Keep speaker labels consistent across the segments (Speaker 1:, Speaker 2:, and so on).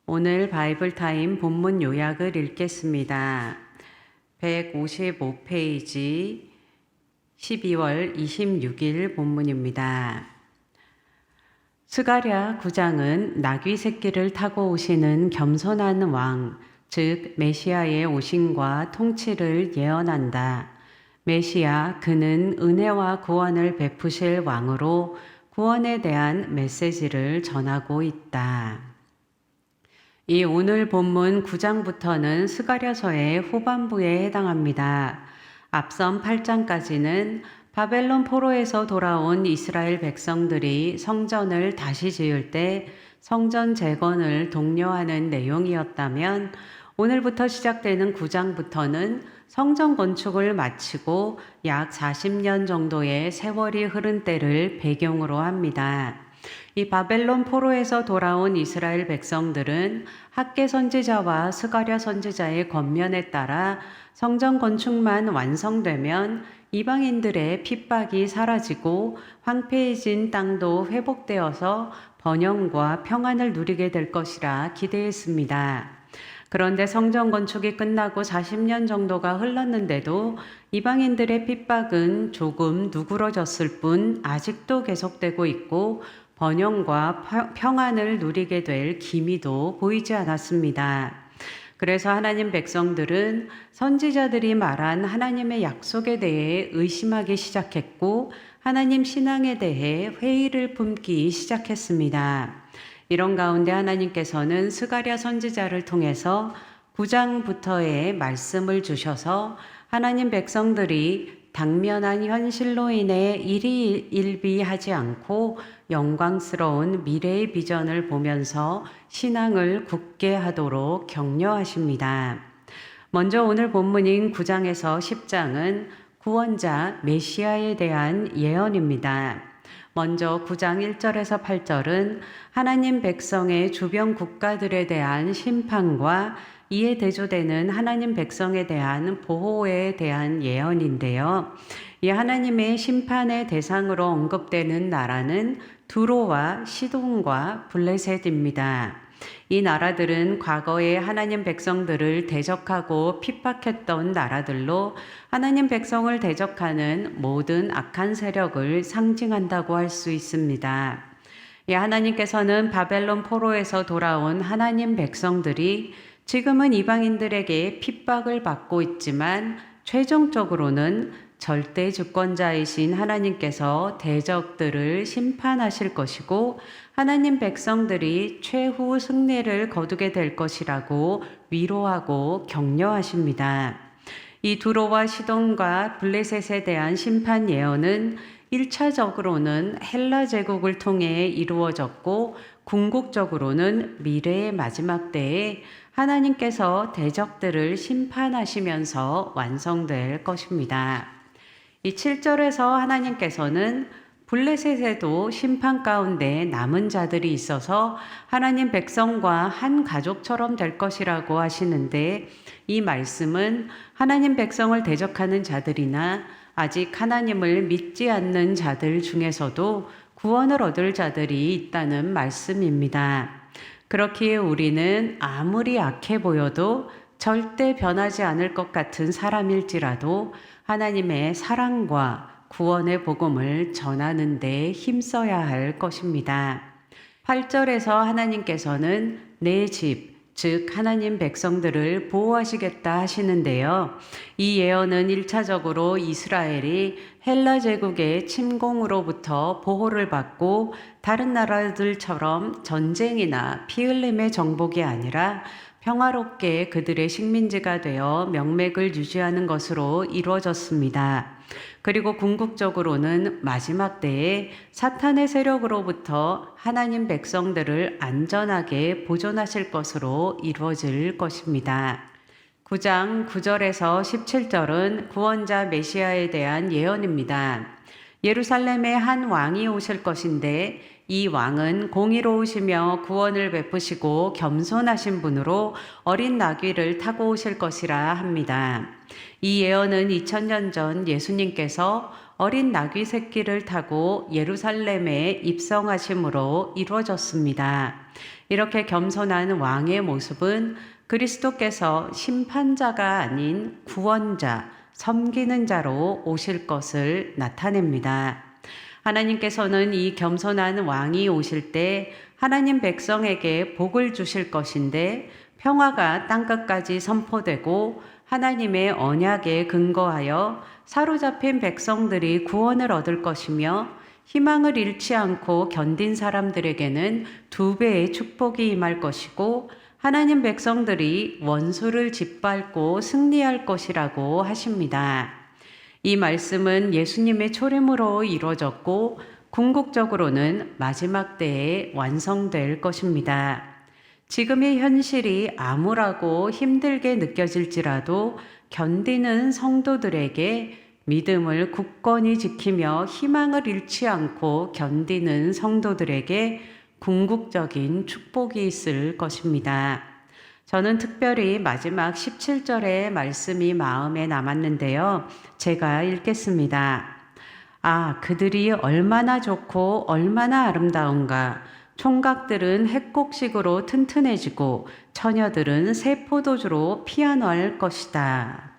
Speaker 1: 오늘 바이블 타임 본문 요약을 읽겠습니다. 155페이지 12월 26일 본문입니다. 스가랴 9장은 나귀 새끼를 타고 오시는 겸손한 왕, 즉 메시아의 오심과 통치를 예언한다. 메시아, 그는 은혜와 구원을 베푸실 왕으로 구원에 대한 메시지를 전하고 있다. 이 오늘 본문 9장부터는 스가랴서의 후반부에 해당합니다. 앞선 8장까지는 바벨론 포로에서 돌아온 이스라엘 백성들이 성전을 다시 지을 때 성전 재건을 독려하는 내용이었다면, 오늘부터 시작되는 9장부터는 성전 건축을 마치고 약 40년 정도의 세월이 흐른 때를 배경으로 합니다. 이 바벨론 포로에서 돌아온 이스라엘 백성들은 학개 선지자와 스가랴 선지자의 권면에 따라 성전 건축만 완성되면 이방인들의 핍박이 사라지고 황폐해진 땅도 회복되어서 번영과 평안을 누리게 될 것이라 기대했습니다. 그런데 성전 건축이 끝나고 40년 정도가 흘렀는데도 이방인들의 핍박은 조금 누그러졌을 뿐 아직도 계속되고 있고, 번영과 평안을 누리게 될 기미도 보이지 않았습니다. 그래서 하나님 백성들은 선지자들이 말한 하나님의 약속에 대해 의심하기 시작했고, 하나님 신앙에 대해 회의를 품기 시작했습니다. 이런 가운데 하나님께서는 스가랴 선지자를 통해서 9장부터의 말씀을 주셔서 하나님 백성들이 당면한 현실로 인해 일희일비하지 않고 영광스러운 미래의 비전을 보면서 신앙을 굳게 하도록 격려하십니다. 먼저 오늘 본문인 9장에서 10장은 구원자 메시아에 대한 예언입니다. 먼저 9장 1절에서 8절은 하나님 백성의 주변 국가들에 대한 심판과 이에 대조되는 하나님 백성에 대한 보호에 대한 예언인데요. 이 하나님의 심판의 대상으로 언급되는 나라는 두로와 시돈과 블레셋입니다. 이 나라들은 과거에 하나님 백성들을 대적하고 핍박했던 나라들로 하나님 백성을 대적하는 모든 악한 세력을 상징한다고 할 수 있습니다. 하나님께서는 바벨론 포로에서 돌아온 하나님 백성들이 지금은 이방인들에게 핍박을 받고 있지만 최종적으로는 절대 주권자이신 하나님께서 대적들을 심판하실 것이고, 하나님 백성들이 최후 승리를 거두게 될 것이라고 위로하고 격려하십니다. 이 두로와 시돈과 블레셋에 대한 심판 예언은 1차적으로는 헬라 제국을 통해 이루어졌고, 궁극적으로는 미래의 마지막 때에 하나님께서 대적들을 심판하시면서 완성될 것입니다. 이 7절에서 하나님께서는 블레셋에도 심판 가운데 남은 자들이 있어서 하나님 백성과 한 가족처럼 될 것이라고 하시는데, 이 말씀은 하나님 백성을 대적하는 자들이나 아직 하나님을 믿지 않는 자들 중에서도 구원을 얻을 자들이 있다는 말씀입니다. 그렇기에 우리는 아무리 악해 보여도 절대 변하지 않을 것 같은 사람일지라도 하나님의 사랑과 구원의 복음을 전하는 데 힘써야 할 것입니다. 8절에서 하나님께서는 내 집, 즉 하나님 백성들을 보호하시겠다 하시는데요. 이 예언은 1차적으로 이스라엘이 헬라 제국의 침공으로부터 보호를 받고 다른 나라들처럼 전쟁이나 피 흘림의 정복이 아니라 평화롭게 그들의 식민지가 되어 명맥을 유지하는 것으로 이루어졌습니다. 그리고 궁극적으로는 마지막 때에 사탄의 세력으로부터 하나님 백성들을 안전하게 보존하실 것으로 이루어질 것입니다. 9장 9절에서 17절은 구원자 메시아에 대한 예언입니다. 예루살렘에 한 왕이 오실 것인데, 이 왕은 공의로우시며 구원을 베푸시고 겸손하신 분으로 어린 나귀를 타고 오실 것이라 합니다. 이 예언은 2000년 전 예수님께서 어린 나귀 새끼를 타고 예루살렘에 입성하심으로 이루어졌습니다. 이렇게 겸손한 왕의 모습은 그리스도께서 심판자가 아닌 구원자, 섬기는 자로 오실 것을 나타냅니다. 하나님께서는 이 겸손한 왕이 오실 때 하나님 백성에게 복을 주실 것인데 평화가 땅끝까지 선포되고 하나님의 언약에 근거하여 사로잡힌 백성들이 구원을 얻을 것이며 희망을 잃지 않고 견딘 사람들에게는 2배의 축복이 임할 것이고 하나님 백성들이 원수를 짓밟고 승리할 것이라고 하십니다. 이 말씀은 예수님의 초림으로 이루어졌고 궁극적으로는 마지막 때에 완성될 것입니다. 지금의 현실이 암울하고 힘들게 느껴질지라도 견디는 성도들에게 믿음을 굳건히 지키며 희망을 잃지 않고 견디는 성도들에게 궁극적인 축복이 있을 것입니다. 저는 특별히 마지막 17절의 말씀이 마음에 남았는데요. 제가 읽겠습니다. 아, 그들이 얼마나 좋고 얼마나 아름다운가. 총각들은 핵곡식으로 튼튼해지고 처녀들은 새 포도주로 피어날 것이다.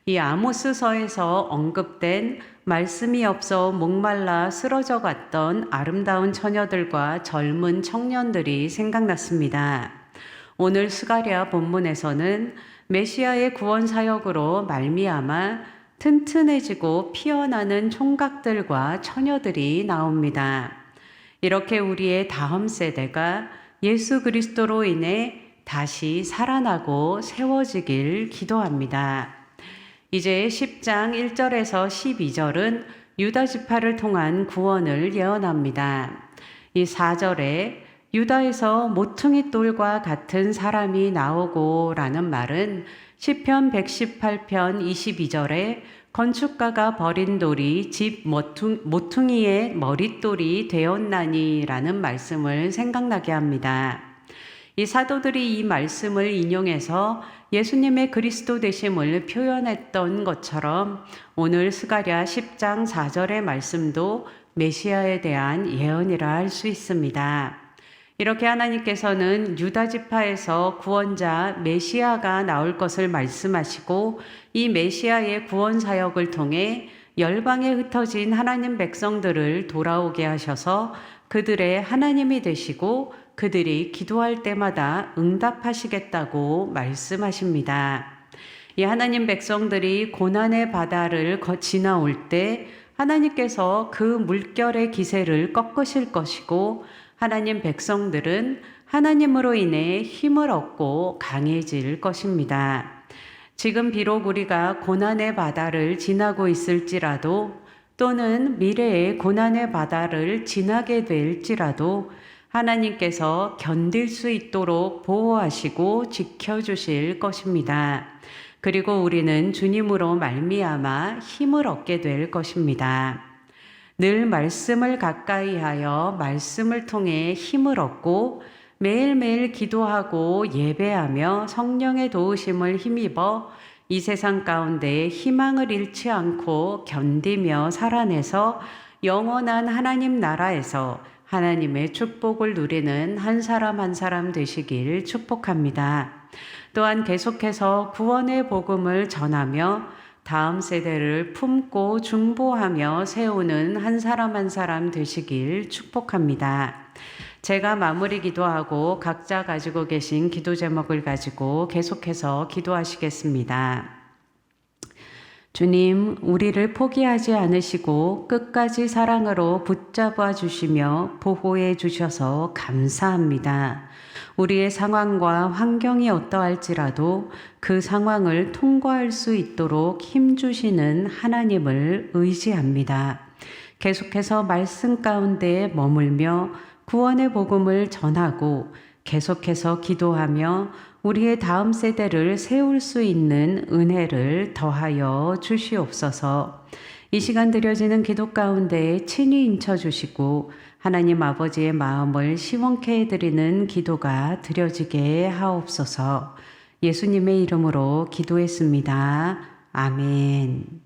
Speaker 1: 이 아모스서에서 언급된 말씀이 없어 목말라 쓰러져 갔던 아름다운 처녀들과 젊은 청년들이 생각났습니다. 오늘 스가랴 본문에서는 메시아의 구원 사역으로 말미암아 튼튼해지고 피어나는 총각들과 처녀들이 나옵니다. 이렇게 우리의 다음 세대가 예수 그리스도로 인해 다시 살아나고 세워지길 기도합니다. 이제 10장 1절에서 12절은 유다 지파를 통한 구원을 예언합니다. 이 4절에 유다에서 모퉁이 돌과 같은 사람이 나오고 라는 말은 시편 118편 22절에 건축가가 버린 돌이 집 모퉁이의 머릿돌이 되었나니 라는 말씀을 생각나게 합니다. 이 사도들이 이 말씀을 인용해서 예수님의 그리스도 되심을 표현했던 것처럼 오늘 스가랴 10장 4절의 말씀도 메시아에 대한 예언이라 할 수 있습니다. 이렇게 하나님께서는 유다 지파에서 구원자 메시아가 나올 것을 말씀하시고 이 메시아의 구원 사역을 통해 열방에 흩어진 하나님 백성들을 돌아오게 하셔서 그들의 하나님이 되시고 그들이 기도할 때마다 응답하시겠다고 말씀하십니다. 이 하나님 백성들이 고난의 바다를 지나올 때 하나님께서 그 물결의 기세를 꺾으실 것이고 하나님 백성들은 하나님으로 인해 힘을 얻고 강해질 것입니다. 지금 비록 우리가 고난의 바다를 지나고 있을지라도 또는 미래의 고난의 바다를 지나게 될지라도 하나님께서 견딜 수 있도록 보호하시고 지켜주실 것입니다. 그리고 우리는 주님으로 말미암아 힘을 얻게 될 것입니다. 늘 말씀을 가까이 하여 말씀을 통해 힘을 얻고 매일매일 기도하고 예배하며 성령의 도우심을 힘입어 이 세상 가운데 희망을 잃지 않고 견디며 살아내서 영원한 하나님 나라에서 하나님의 축복을 누리는 한 사람 한 사람 되시길 축복합니다. 또한 계속해서 구원의 복음을 전하며 다음 세대를 품고 중보하며 세우는 한 사람 한 사람 되시길 축복합니다. 제가 마무리 기도하고 각자 가지고 계신 기도 제목을 가지고 계속해서 기도하시겠습니다. 주님, 우리를 포기하지 않으시고 끝까지 사랑으로 붙잡아 주시며 보호해 주셔서 감사합니다. 우리의 상황과 환경이 어떠할지라도 그 상황을 통과할 수 있도록 힘주시는 하나님을 의지합니다. 계속해서 말씀 가운데 머물며 구원의 복음을 전하고 계속해서 기도하며 우리의 다음 세대를 세울 수 있는 은혜를 더하여 주시옵소서. 이 시간 드려지는 기도 가운데 친히 인쳐주시고 하나님 아버지의 마음을 시원케 해드리는 기도가 드려지게 하옵소서. 예수님의 이름으로 기도했습니다. 아멘.